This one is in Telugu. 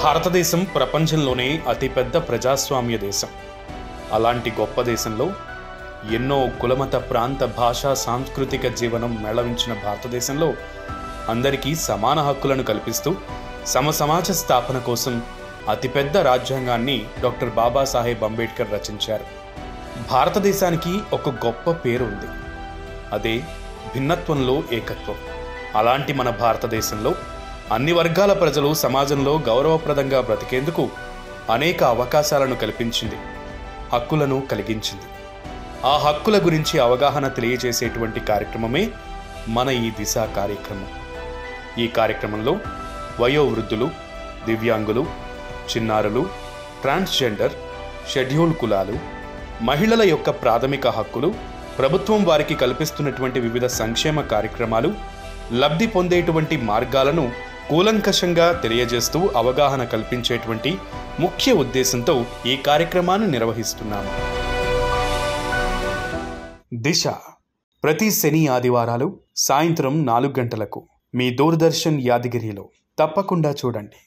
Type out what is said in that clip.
భారతదేశం ప్రపంచంలోనే అతిపెద్ద ప్రజాస్వామ్య దేశం. అలాంటి గొప్ప దేశంలో ఎన్నో కులమత ప్రాంత భాషా సాంస్కృతిక జీవనం మేళవించిన భారతదేశంలో అందరికీ సమాన హక్కులను కల్పిస్తూ సమాజ స్థాపన కోసం అతిపెద్ద రాజ్యాంగాన్ని డాక్టర్ బాబాసాహెబ్ అంబేద్కర్ రచించారు. భారతదేశానికి ఒక గొప్ప పేరు ఉంది, అదే భిన్నత్వంలో ఏకత్వం. అలాంటి మన భారతదేశంలో అన్ని వర్గాల ప్రజలు సమాజంలో గౌరవప్రదంగా బ్రతికేందుకు అనేక అవకాశాలను కల్పించింది, హక్కులను కలిగించింది. ఆ హక్కుల గురించి అవగాహన తెలియజేసేటువంటి కార్యక్రమమే మన ఈ దిశ కార్యక్రమం. ఈ కార్యక్రమంలో వయోవృద్ధులు, దివ్యాంగులు, చిన్నారులు, ట్రాన్స్జెండర్, షెడ్యూల్ కులాలు, మహిళల యొక్క ప్రాథమిక హక్కులు, ప్రభుత్వం వారికి కల్పిస్తున్నటువంటి వివిధ సంక్షేమ కార్యక్రమాలు, లబ్ధి పొందేటువంటి మార్గాలను కూలంకషంగా తెలియజేస్తూ అవగాహన కల్పించేటువంటి ముఖ్య ఉద్దేశంతో ఈ కార్యక్రమాన్ని నిర్వహిస్తున్నాము. దిశ ప్రతి శని ఆదివారాలు సాయంత్రం 4 గంటలకు మీ దూరదర్శన్ యాదగిరిలో తప్పకుండా చూడండి.